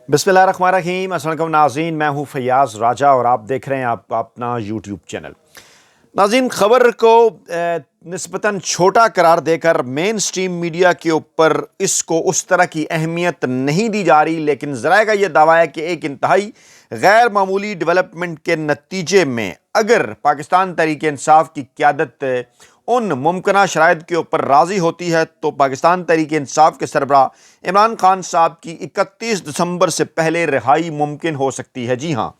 बिस्मिल्लाहिर्रहमानिर्रहीम। अस्सलाम वालेकुम नाज़रीन, मैं हूं फैयाज़ राजा और आप देख रहे हैं आप अपना यूट्यूब चैनल। नाज़रीन, खबर को निस्बतन छोटा करार देकर मेन स्ट्रीम मीडिया के ऊपर इसको उस तरह की अहमियत नहीं दी जा रही, लेकिन ज़राए का यह दावा है कि एक इंतहाई गैर मामूली डेवलपमेंट के नतीजे में अगर पाकिस्तान तहरीक इंसाफ की क़यादत उन मुमकिना शराइत के ऊपर राज़ी होती है तो पाकिस्तान तहरीक इंसाफ के सरबराह इमरान खान साहब की 31 दिसंबर से पहले रिहाई मुमकिन हो सकती है। जी हाँ,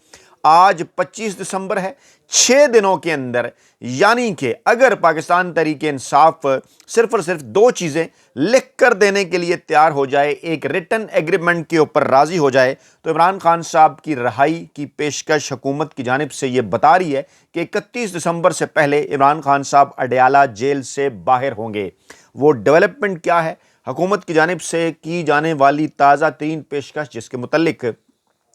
आज 25 दिसंबर है। 6 दिनों के अंदर, यानी कि अगर पाकिस्तान तहरीक इंसाफ सिर्फ और सिर्फ 2 चीज़ें लिख कर देने के लिए तैयार हो जाए, एक रिटन एग्रीमेंट के ऊपर राज़ी हो जाए, तो इमरान खान साहब की रिहाई की पेशकश हुकूमत की जानिब से ये बता रही है कि 31 दिसंबर से पहले इमरान खान साहब अडयाला जेल से बाहर होंगे। वो डेवलपमेंट क्या है? हुकूमत की जानिब से की जाने वाली ताज़ा तरीन पेशकश, जिसके मुतल्लिक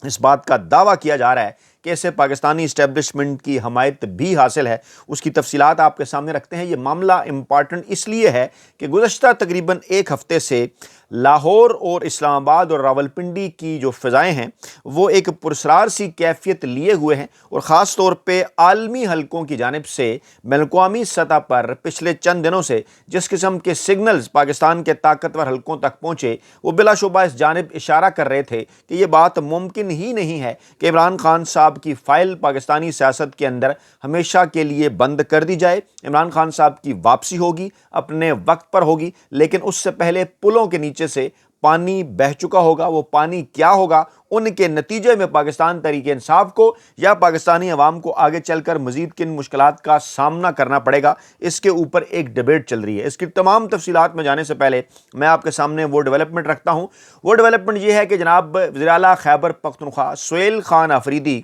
इस बात का दावा किया जा रहा है कि इससे पाकिस्तानी इस्टेब्लिशमेंट की हमायत भी हासिल है, उसकी तफसीलात आपके सामने रखते हैं। ये मामला इम्पॉर्टेंट इसलिए है कि गुज़श्ता तकरीबन एक हफ़्ते से लाहौर और इस्लामाबाद और रावलपिंडी की जो फ़िज़ाएँ हैं वो एक पुरस्रार सी कैफियत लिए हुए हैं, और ख़ास तौर पे आलमी हलकों की जानिब से बैनुल-अक़वामी सतह पर पिछले चंद दिनों से जिस किस्म के सिग्नल्स पाकिस्तान के ताकतवर हलकों तक पहुँचे, वो बिलाशुबा इस जानिब इशारा कर रहे थे कि ये बात मुमकिन ही नहीं है कि इमरान खान साहब की फ़ाइल पाकिस्तानी सियासत के अंदर हमेशा के लिए बंद कर दी जाए। इमरान खान साहब की वापसी होगी, अपने वक्त पर होगी, लेकिन उससे पहले पुलों के नीचे से पानी बह चुका होगा। वो पानी क्या होगा, उनके नतीजे में पाकिस्तान तहरीक इंसाफ को या पाकिस्तानी अवाम को आगे चलकर मजीद किन मुश्किलात का सामना करना पड़ेगा, इसके ऊपर एक डिबेट चल रही है। इसकी तमाम तफसीलात में जाने से पहले मैं आपके सामने वो डेवलपमेंट रखता हूँ। वो डेवलपमेंट ये है कि जनाब वज़ीर आला खैबर पख्तूनख्वा सुहेल खान आफरीदी,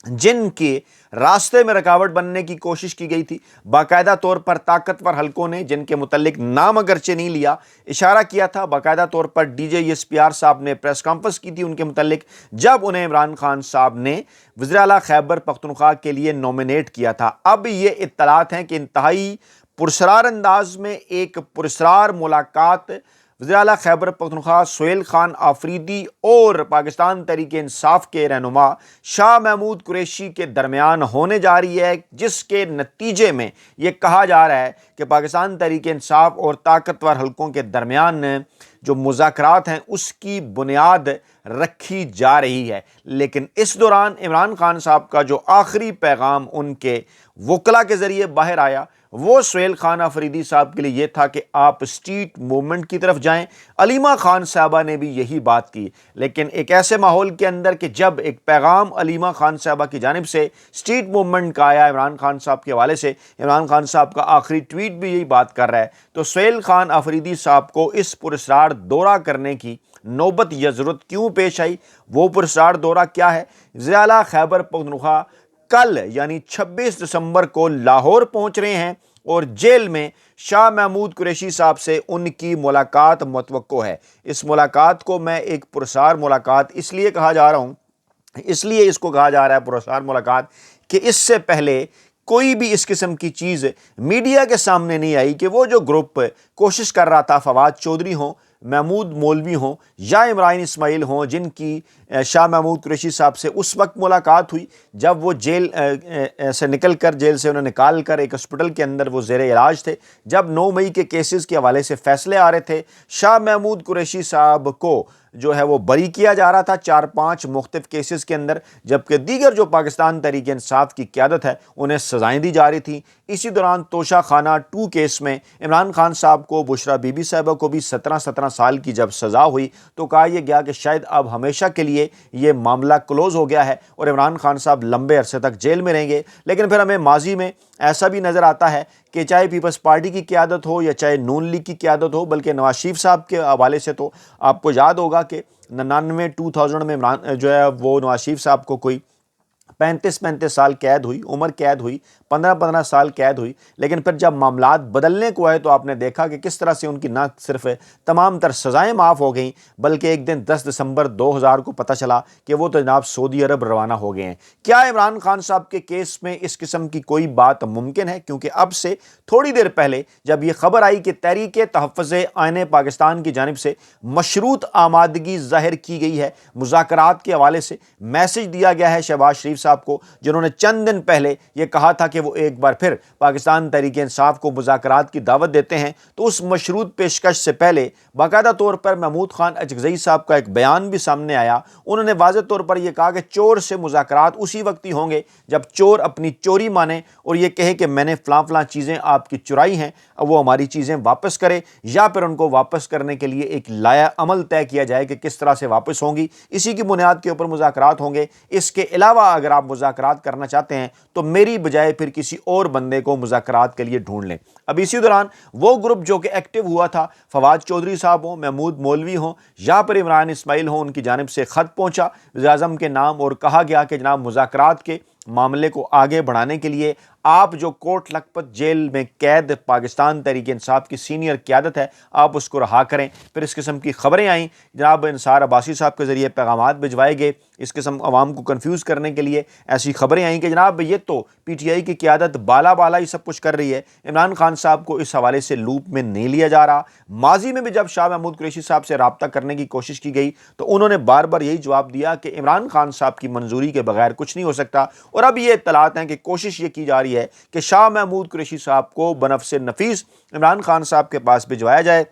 जिनके रास्ते में रुकावट बनने की कोशिश की गई थी, बाकायदा तौर पर ताकतवर हलकों ने जिनके मुतल्लिक नाम अगरचे नहीं लिया, इशारा किया था, बाकायदा तौर पर DJESPR साहब ने प्रेस कॉन्फ्रेंस की थी उनके मुतल्लिक, जब उन्हें इमरान खान साहब ने वज़ीर आला खैबर पख्तूनख्वा के लिए नॉमिनेट किया था। अब ये इत्तलात हैं कि इंतहाई पुरस्रार अंदाज में एक पुरस्रार मुलाकात वज़ीर आला खैबर पख्तूनख्वा सुहेल खान आफरीदी और पाकिस्तान तहरीक इंसाफ के रहनुमा शाह महमूद कुरैशी के दरमियान होने जा रही है, जिसके नतीजे में ये कहा जा रहा है कि पाकिस्तान तहरीक इंसाफ और ताकतवर हलकों के दरमियान जो मुज़ाकरात हैं उसकी बुनियाद रखी जा रही है। लेकिन इस दौरान इमरान खान साहब का जो आखिरी पैगाम उनके वकला के ज़रिए बाहर आया, वो सुहेल खान आफरीदी साहब के लिए ये था कि आप स्ट्रीट मूवमेंट की तरफ जाएं। अलीमा खान साहबा ने भी यही बात की, लेकिन एक ऐसे माहौल के अंदर कि जब एक पैगाम अलीमा खान साहबा की जानिब से स्ट्रीट मूवमेंट का आया इमरान खान साहब के हवाले से, इमरान खान साहब का आखिरी ट्वीट भी यही बात कर रहा है, तो सुहेल खान आफरीदी साहब को इस पुरस्कार दौरा करने की नौबत या ज़रूरत क्यों पेश आई? वो पुरस्कार दौरा क्या है? वज़ीर आला खैबर पख्तूनख्वा कल यानी 26 दिसंबर को लाहौर पहुंच रहे हैं और जेल में शाह महमूद कुरैशी साहब से उनकी मुलाकात मुतवक्को है। इस मुलाकात को मैं एक पुरस्कार मुलाकात इसलिए कहा जा रहा हूँ, इसलिए इसको कहा जा रहा है पुरस्कार मुलाकात कि इससे पहले कोई भी इस किस्म की चीज़ मीडिया के सामने नहीं आई कि वो जो ग्रुप कोशिश कर रहा था, फवाद चौधरी हों, महमूद मौलवी हों या इमरान इस्माइल हों, जिनकी शाह महमूद कुरैशी साहब से उस वक्त मुलाकात हुई जब वो जेल से निकल कर, जेल से उन्हें निकाल कर एक हॉस्पिटल के अंदर वो ज़ेरे इलाज थे, जब 9 मई के केसेस के हवाले से फ़ैसले आ रहे थे, शाह महमूद कुरैशी साहब को जो है वो बरी किया जा रहा था 4-5 मुख्तलिफ केसेस के अंदर, जबकि दीगर जो पाकिस्तान तहरीक इंसाफ की क़यादत है उन्हें सज़ाएँ दी जा रही थी। इसी दौरान तोशा खाना 2 केस में इमरान खान साहब को, बुशरा बीबी साहिबा को भी 17 साल की जब सज़ा हुई तो कहा यह गया कि शायद अब हमेशा के लिए ये मामला क्लोज़ हो गया है और इमरान खान साहब लंबे अरसे तक जेल में रहेंगे। लेकिन फिर हमें माजी में ऐसा भी नज़र आता है कि चाहे पीपल्स पार्टी की क़यादत हो या चाहे नून लीग की क़यादत हो, बल्कि नवाज शरीफ साहब के हवाले से तो आपको याद होगा कि 99-2000 में इमरान जो है वो नवाज शरीफ साहब को कोई 35 साल कैद हुई, उम्र कैद हुई, 15-15 साल कैद हुई, लेकिन फिर जब मामलात बदलने को आए तो आपने देखा कि किस तरह से उनकी ना सिर्फ तमाम तर सज़ाएँ माफ़ हो गईं, बल्कि एक दिन 10 दिसंबर 2000 को पता चला कि वो तो जनाब सऊदी अरब रवाना हो गए हैं। क्या इमरान खान साहब के केस में इस किस्म की कोई बात मुमकिन है? क्योंकि अब से थोड़ी देर पहले जब ये खबर आई कि तहफ़्फ़ुज़ आईन पाकिस्तान की जानिब से मशरूत आमादगी ज़ाहिर की गई है, मुज़ाकरात के हवाले से मैसेज दिया गया है शहबाज शरीफ साहब को, जिन्होंने चंद दिन पहले ये कहा था कि वो एक बार फिर पाकिस्तान तहरीक इंसाफ को मुज़ाकरात की दावत देते हैं, तो उस मशरूत पेशकश से पहले बाकायदा तौर पर महमूद खान अचकज़ई साहब का एक बयान भी सामने आया। उन्होंने वाज़ेह तौर पर यह कहा कि चोर से मुज़ाकरात उसी वक्त ही होंगे जब चोर अपनी चोरी माने और ये कहे कि मैंने फ़लाँ चीज़ें आपकी चुराई हैं, अब वो हमारी चीज़ें वापस करे, या फिर उनको वापस करने के लिए एक लाया अमल तय किया जाए कि किस तरह से वापस होंगी, इसी की बुनियाद के ऊपर मुज़ाकरात होंगे। इसके अलावा अगर आप मुज़ाकरात करना चाहते हैं तो मेरी बजाय फिर किसी और बंदे को मुज़ाकरात के लिए ढूंढ लें। अब इसी दौरान वो ग्रुप जो कि एक्टिव हुआ था, फवाद चौधरी साहब हों, महमूद मौलवी हों या फिर इमरान इस्माइल हों, उनकी जानिब से ख़त पहुंचा वज़ीर-ए-आज़म के नाम और कहा गया कि जनाब मुज़ाकरात के मामले को आगे बढ़ाने के लिए आप जो कोट लखपत जेल में कैद पाकिस्तान तहरीक इंसाफ की सीनियर क़यादत है, आप उसको रहा करें। फिर इस किस्म की खबरें आईं, जनाब इंसार अब्बासी साहब के ज़रिए पैगामात भिजवाए गए इस किस्म अवाम को कन्फ्यूज़ करने के लिए। ऐसी खबरें आईं कि जनाब ये तो PTI की क़यादत बाला ही सब कुछ कर रही है, इमरान खान साहब को इस हवाले से लूप में नहीं लिया जा रहा। माजी में भी जब शाह महमूद कुरैशी साहब से रब्ता करने की कोशिश की गई तो उन्होंने बार बार यही जवाब दिया कि इमरान खान साहब की मंजूरी के बगैर कुछ नहीं हो सकता। और अब ये इत्तलात हैं कि कोशिश ये की जा रही है कि शाह महमूद कुरैशी साहब को बनफ़्से नफीस इमरान खान साहब के पास भिजवाया जाए,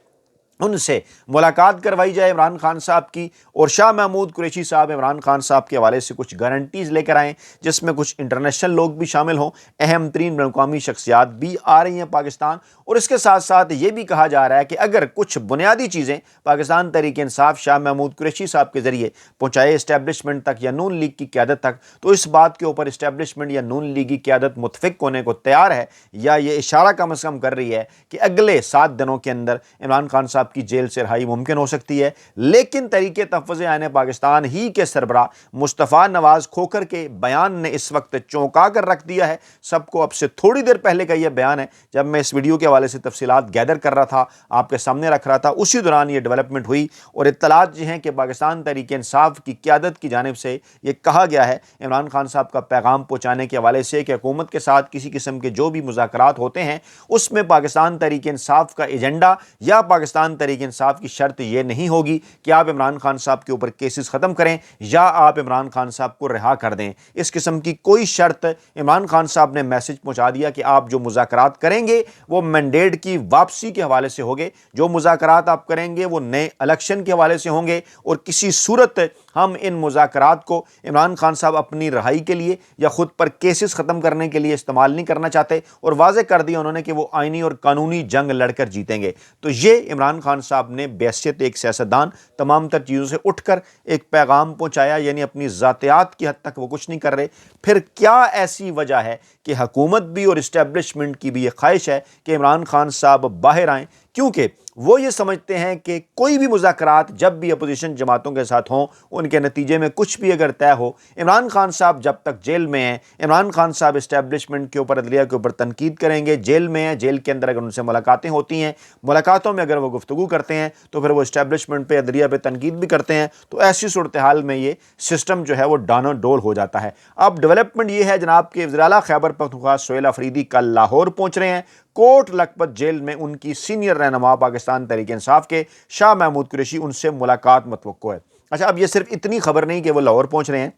उनसे मुलाकात करवाई जाए इमरान खान साहब की, और शाह महमूद कुरैशी साहब इमरान खान साहब के हवाले से कुछ गारंटीज़ लेकर आएँ, जिसमें कुछ इंटरनेशनल लोग भी शामिल हों, अहम तरीन बैनुल-अक़वामी शख्सियात भी आ रही हैं पाकिस्तान। और इसके साथ साथ ये भी कहा जा रहा है कि अगर कुछ बुनियादी चीज़ें पाकिस्तान तहरीक इंसाफ शाह महमूद कुरैशी साहब के ज़रिए पहुँचाए इस्टेब्लिशमेंट तक या नून लीग की क़यादत तक, तो इस बात के ऊपर इस्टेब्लिशमेंट या नून लीग की क़यादत मुत्तफ़िक होने को तैयार है, या ये इशारा कम से कम कर रही है कि अगले 7 दिनों के अंदर इमरान खान साहब की जेल से रिहाई मुमकिन हो सकती है। लेकिन तहरीक तहफ़्फ़ुज़ आईन पाकिस्तान ही के सरबराह मुस्तफ़ा नवाज़ खोखर के बयान ने इस वक्त चौंका कर रख दिया है सबको। अब से थोड़ी देर पहले का यह बयान है, जब मैं इस वीडियो के हवाले से तफसीलात गैदर कर रहा था, आपके सामने रख रहा था, उसी दौरान ये डेवलपमेंट हुई और इत्तलात जो हैं कि पाकिस्तान तहरीक इंसाफ की क़यादत की जानिब से ये कहा गया है इमरान खान साहब का पैगाम पहुँचाने के हवाले से कि हुकूमत के साथ किसी किस्म के जो भी मुज़ाकरात होते हैं उसमें पाकिस्तान तहरीक इंसाफ का एजेंडा या पाकिस्तान तहरीक इंसाफ की शर्त ये नहीं होगी कि आप इमरान खान साहब के ऊपर केसेस ख़त्म करें या आप इमरान खान साहब को रिहा कर दें। इस किस्म की कोई शर्त इमरान खान साहब ने मैसेज पहुंचा दिया कि आप जो मुज़ाकरात करेंगे वो मैंडेट की वापसी के हवाले से होंगे, जो मुज़ाकरात आप करेंगे वो नए इलेक्शन के हवाले से होंगे, और किसी सूरत हम इन मुज़ाकरात को इमरान खान साहब अपनी रहाई के लिए या ख़ुद पर केसेस ख़त्म करने के लिए इस्तेमाल नहीं करना चाहते। और वाज़ेह कर दिया उन्होंने कि वो आइनी और कानूनी जंग लड़कर जीतेंगे। तो ये इमरान खान साहब ने बहैसियत एक सियासतदान तमाम तर चीज़ों से उठकर एक पैगाम पहुँचाया, यानी अपनी ज़ातियात की हद तक वो कुछ नहीं कर रहे। फिर क्या ऐसी वजह है कि हुकूमत भी और इस्टेब्लिशमेंट की भी ये ख्वाहिश है कि इमरान खान साहब बाहर आएँ, क्योंकि वो ये समझते हैं कि कोई भी मुज़ाकरात जब भी अपोजिशन जमातों के साथ हों, उनके नतीजे में कुछ भी अगर तय हो, इमरान खान साहब जब तक जेल में हैं, इमरान खान साहब इस्टेब्लिशमेंट के ऊपर, अदलिया के ऊपर तनकीद करेंगे। जेल में हैं, जेल के अंदर अगर उनसे मुलाकातें होती हैं, मुलाकातों में अगर वो गुफ्तगू करते हैं तो फिर वो इस्टेब्लिशमेंट पे, अदलिया पे तनकीद भी करते हैं। तो ऐसी सूरत हाल में ये सिस्टम जो है वो डानाडोल हो जाता है। अब डेवलपमेंट ये है जनाब कि वज़ीर आला खैबर पख्तूनख्वा सुहेल अफरीदी कल लाहौर पहुँच रहे हैं। कोट लखपत जेल में उनकी सीनियर रहनुमा पाकिस्तान तहरीक इंसाफ के शाह महमूद कुरैशी, उनसे मुलाकात मतवक्को है। अच्छा, अब ये सिर्फ इतनी खबर नहीं कि वो लाहौर पहुंच रहे हैं,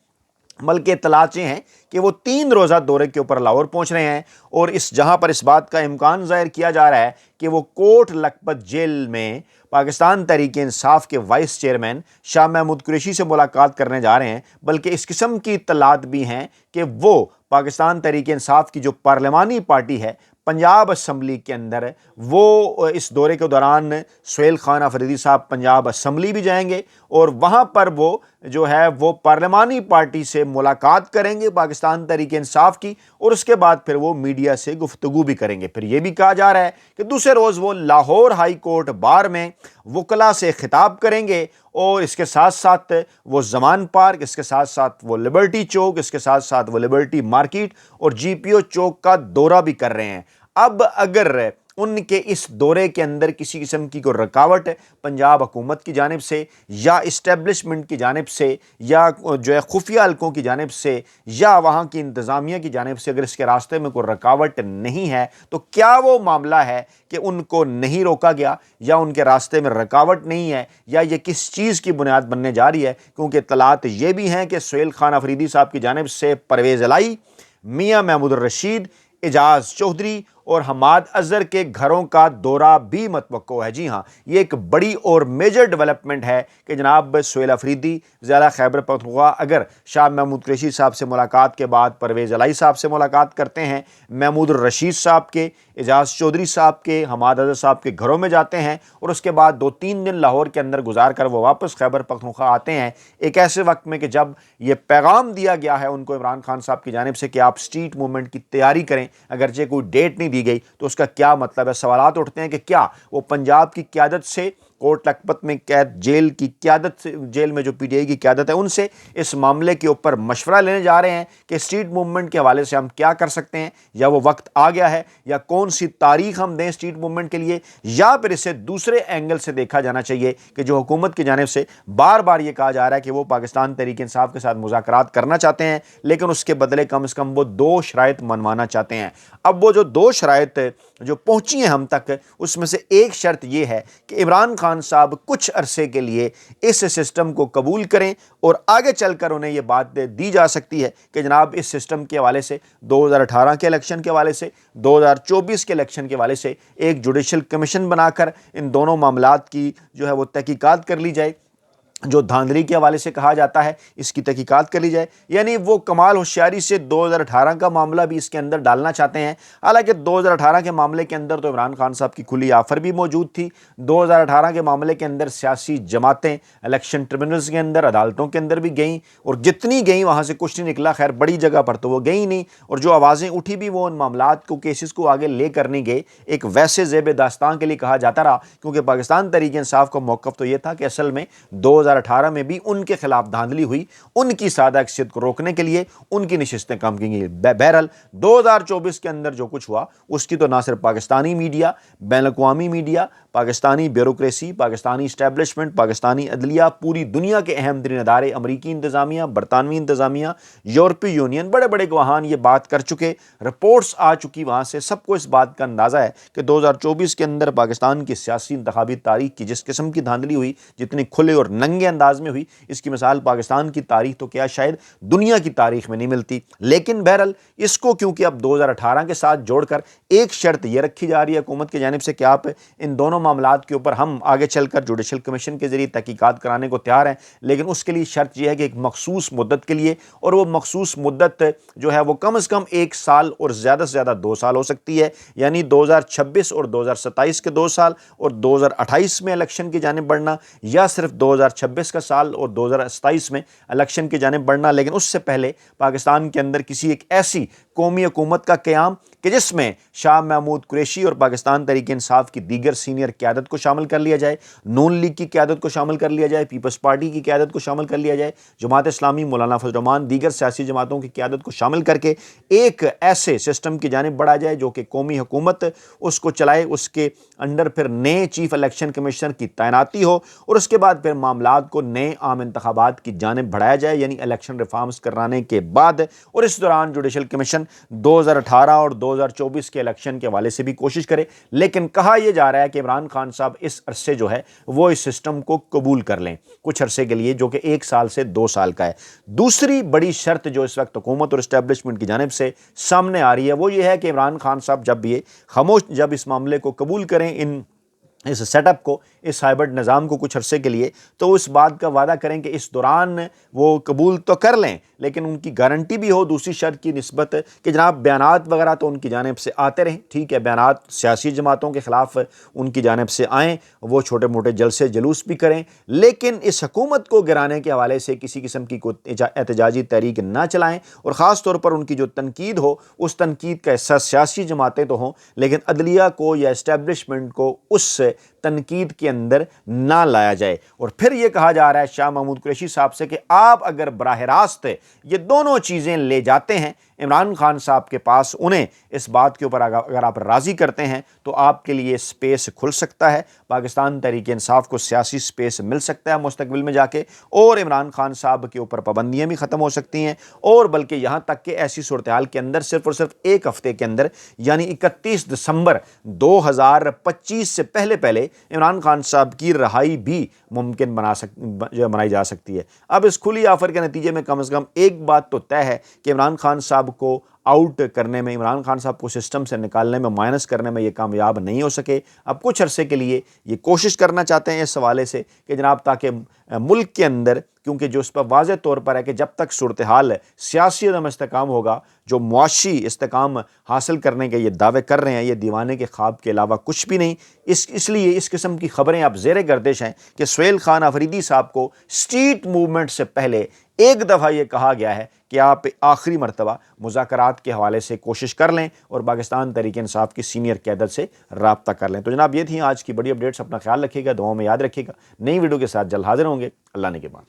बल्कि इत्तलात हैं कि वो 3 रोज़ा दौरे के ऊपर लाहौर पहुंच रहे हैं, और जहां पर इस बात का इम्कान ज़ाहिर किया जा रहा है कि वो कोट लखपत जेल में पाकिस्तान तहरीक इंसाफ के वाइस चेयरमैन शाह महमूद कुरैशी से मुलाकात करने जा रहे हैं। बल्कि इस किस्म की इत्तलात भी हैं कि वो पाकिस्तान तहरीक इंसाफ की जो पार्लिमानी पार्टी है, पंजाब असम्बली के अंदर वो इस दौरे के दौरान सुहेल खान अफरीदी साहब पंजाब असम्बली भी जाएंगे और वहाँ पर वो जो है वो पार्लिमानी पार्टी से मुलाकात करेंगे पाकिस्तान तहरीक इंसाफ की, और उसके बाद फिर वो मीडिया से गुफ्तगू भी करेंगे। फिर ये भी कहा जा रहा है कि दूसरे रोज़ वो लाहौर हाई कोर्ट बार में वकला से खिताब करेंगे और इसके साथ साथ वो ज़मान पार्क, इसके साथ साथ वो लिबर्टी चौक, इसके साथ साथ वो लिबर्टी मार्केट और GPO चौक का दौरा भी कर रहे हैं। अब अगर उनके इस दौरे के अंदर किसी किस्म की कोई रुकावट पंजाब हुकूमत की जानिब से या इस्टेब्लिशमेंट की जानिब से या जो है खुफिया हलकों की जानिब से या वहाँ की इंतज़ामिया की जानिब से अगर इसके रास्ते में कोई रुकावट नहीं है, तो क्या वो मामला है कि उनको नहीं रोका गया या उनके रास्ते में रुकावट नहीं है, या ये किस चीज़ की बुनियाद बनने जा रही है? क्योंकि इत्तलात ये भी हैं कि सुहेल खान अफरीदी साहब की जानिब से परवेज़ इलाही, मियाँ महमूद रशीद, एजाज चौधरी और हमाद अजहर के घरों का दौरा भी मतवक्को है। जी हाँ, ये एक बड़ी और मेजर डेवलपमेंट है कि जनाब सुहेल अफरीदी ज़िला खैबर पख्तूनख्वा अगर शाह महमूद कुरैशी साहब से मुलाकात के बाद परवेज़ इलाही साहब से मुलाकात करते हैं, महमूद रशीद साहब के, एजाज चौधरी साहब के, हमाद अजहर साहब के घरों में जाते हैं और उसके बाद 2-3 दिन लाहौर के अंदर गुजार कर वो वापस खैबर पख्तूनख्वा आते हैं, एक ऐसे वक्त में कि जब ये पैगाम दिया गया है उनको इमरान खान साहब की जानिब से कि आप स्ट्रीट मूवमेंट की तैयारी करें, अगरचे कोई डेट नहीं दी गई, तो उसका क्या मतलब है? सवालात उठते हैं कि क्या वो पंजाब की क़यादत से, कोट लखपत में कैद जेल की क़यादत से, जेल में जो PTI की क़यादत है उनसे इस मामले के ऊपर मशवरा लेने जा रहे हैं कि स्ट्रीट मूवमेंट के हवाले से हम क्या कर सकते हैं, या वो वक्त आ गया है, या कौन सी तारीख हम दें स्ट्रीट मूवमेंट के लिए, या फिर इसे दूसरे एंगल से देखा जाना चाहिए कि जो हुकूमत की जानिब से बार बार ये कहा जा रहा है कि वो पाकिस्तान तहरीक इंसाफ के साथ मुज़ाकरात करना चाहते हैं लेकिन उसके बदले कम से कम वो 2 शराइत मनवाना चाहते हैं। अब वो जो 2 शराइत जो पहुंची हैं हम तक, उसमें से एक शर्त यह है कि इमरान खान साहब कुछ अरसे के लिए इस सिस्टम को कबूल करें और आगे चलकर उन्हें यह बात दी जा सकती है कि जनाब इस सिस्टम के हवाले से 2018 के इलेक्शन के हवाले से, 2024 के इलेक्शन के हवाले से एक जुडिशल कमीशन बनाकर इन दोनों मामलात की जो है वो तहकीकात कर ली जाए, जो धांधली के हवाले से कहा जाता है इसकी तहकीकात कर ली जाए। यानी वो कमाल होशियारी से 2018 का मामला भी इसके अंदर डालना चाहते हैं। हालांकि 2018 के मामले के अंदर तो इमरान खान साहब की खुली ऑफर भी मौजूद थी। 2018 के मामले के अंदर सियासी जमातें इलेक्शन ट्रिब्यूनल्स के अंदर, अदालतों के अंदर भी गईं और जितनी गईं वहाँ से कुछ नहीं निकला। खैर बड़ी जगह पर तो वो गई नहीं, और जो आवाज़ें उठी भी वो उन मामलात को, केसेस को आगे ले कर नहीं गए। एक वैसे ज़ेब दास्तान के लिए कहा जाता रहा, क्योंकि पाकिस्तान तहरीक इंसाफ का मौक़िफ़ तो ये था कि असल में 2018 में भी उनके खिलाफ धांधली हुई, उनकी सादा अक्सियत को रोकने के लिए उनकी नशिस्तें कम की गई। बहरहाल 2024 के अंदर जो कुछ हुआ उसकी तो ना सिर्फ पाकिस्तानी मीडिया, बैनुल-अक़वामी media, Pakistani bureaucracy, Pakistani establishment, Pakistani अदलिया, पूरी दुनिया के अहम तरीन अदारे, अमरीकी इंतज़ामिया, बरतानवी इंतज़ामिया, यूरोपीय यूनियन, बड़े बड़े गवाहान ये बात कर चुके, रिपोर्ट्स आ चुकी वहाँ से। सबको इस बात का अंदाज़ा है कि 2024 के अंदर पाकिस्तान की सियासी इंतखाबी तारीख की जिस किस्म की धांधली हुई, जितनी खुले और नंगे अंदाज में हुई, इसकी मिसाल पाकिस्तान की तारीख तो क्या शायद दुनिया की तारीख में नहीं मिलती। लेकिन बहरहाल इसको क्योंकि अब 2018 के साथ जोड़कर एक शर्त यह रखी जा रही है हुकूमत की जानिब से कि आप इन दोनों मामलात के ऊपर हम आगे चलकर जुडिशल कमीशन के जरिए तहकीकात कराने को तैयार हैं, लेकिन उसके लिए शर्त यह है कि एक मखसूस मुद्दत के लिए, और वो मखसूस मुद्दत जो है वो कम से कम 1 साल और ज़्यादा से ज़्यादा 2 साल हो सकती है। यानी 2026 और 2027 के 2 साल और 2028 में इलेक्शन की जानिब बढ़ना, या सिर्फ 2026 का साल और 2027 में इलेक्शन की जानिब बढ़ना। लेकिन उससे पहले पाकिस्तान के अंदर किसी एक ऐसी कौमी हुकूमत का क़याम कि जिसमें शाह महमूद कुरैशी और पाकिस्तान तहरीक इंसाफ की दीगर सीनियर क़यादत को शामिल कर लिया जाए, नून लीग की क़यादत को शामिल कर लिया जाए, पीपल्स पार्टी की क़यादत को शामिल कर लिया जाए, जमात इस्लामी, मौलाना फजल रहमान, दीगर सियासी जमातों की क़यादत को शामिल करके एक ऐसे सिस्टम की जानिब बढ़ा जाए जो कि कौमी हुकूमत उसको चलाए, उसके अंडर फिर नए चीफ इलेक्शन कमिश्नर की तैनाती हो, और उसके बाद फिर मामलात को नए आम इंतखाबात की जानिब बढ़ाया जाए, यानी इलेक्शन रिफॉर्म्स कराने के बाद। और इस दौरान जुडिशल कमीशन 2018 और 2024 के इलेक्शन के हवाले से भी कोशिश करे। लेकिन कहा यह जा रहा है कि इमरान खान साहब इस अरसे जो है वो इस सिस्टम को कबूल कर लें कुछ अरसे के लिए, जो कि 1 साल से 2 साल का है। दूसरी बड़ी शर्त जो इस वक्त हुकूमत और इस्टेब्लिशमेंट की जानिब से सामने आ रही है वो ये है कि इमरान खान साहब जब इस मामले को कबूल करें, इन اس سیٹ اپ کو، اس ہائبرڈ نظام کو کچھ عرصے کے لیے، تو اس بات کا وعدہ کریں کہ اس دوران وہ قبول تو کر لیں، لیکن ان کی گارنٹی بھی ہو دوسری شرط کی نسبت کہ جناب بیانات وغیرہ تو ان کی جانب سے آتے رہیں، ٹھیک ہے، بیانات سیاسی جماعتوں کے خلاف ان کی جانب سے آئیں، وہ چھوٹے موٹے جلسے جلوس بھی کریں، لیکن اس حکومت کو گرانے کے حوالے سے کسی قسم کی کوئی احتجاجی تحریک نہ چلائیں، اور خاص طور پر ان کی جو تنقید ہو اس تنقید کا حصہ سیاسی جماعتیں تو ہوں، لیکن عدلیہ کو یا اسٹیبلشمنٹ کو اس تنقید کے اندر نہ لایا جائے۔ اور پھر یہ کہا جا رہا ہے شاہ محمود قریشی صاحب سے کہ آپ اگر براہ راست یہ دونوں چیزیں لے جاتے ہیں عمران خان صاحب کے پاس، انہیں اس بات کے اوپر اگر آپ راضی کرتے ہیں تو آپ کے لیے سپیس کھل سکتا ہے، پاکستان تحریک انصاف کو سیاسی سپیس مل سکتا ہے مستقبل میں جا کے، اور عمران خان صاحب کے اوپر پابندیاں بھی ختم ہو سکتی ہیں، اور بلکہ یہاں تک کہ ایسی صورتحال کے اندر صرف اور صرف ایک ہفتے کے اندر یعنی 31 دسمبر 2025 سے پہلے عمران خان صاحب کی رہائی بھی ممکن بنائی جا سکتی ہے۔ اب اس کھلی آفر کے نتیجے میں کم از کم ایک بات تو طے ہے کہ عمران خان صاحب کو آؤٹ کرنے میں، عمران خان صاحب کو سسٹم سے نکالنے میں، مائنس کرنے میں یہ کامیاب نہیں ہو سکے۔ اب کچھ عرصے کے لیے یہ کوشش کرنا چاہتے ہیں اس حوالے سے کہ جناب تاکہ ملک کے اندر، کیونکہ جو اس پر واضح طور پر ہے کہ جب تک صورتحال سیاسی عدم استحکام ہوگا، جو معاشی استحکام حاصل کرنے کے یہ دعوے کر رہے ہیں، یہ دیوانے کے خواب کے علاوہ کچھ بھی نہیں۔ اس لیے اس قسم کی خبریں اب زیر گردش ہیں کہ سہیل خان آفریدی صاحب کو اسٹریٹ موومنٹ سے پہلے ایک دفعہ یہ کہا گیا ہے کہ آپ آخری مرتبہ مذاکرات کے حوالے سے کوشش کر لیں اور پاکستان تحریک انصاف کی سینئر قیادت سے رابطہ کر لیں۔ تو جناب یہ تھیں آج کی بڑی اپڈیٹس، اپنا خیال رکھیے گا، دعاؤں میں یاد رکھیے گا، نئی ویڈیو کے ساتھ جلد حاضر ہوں گے، اللہ نے کے بعد۔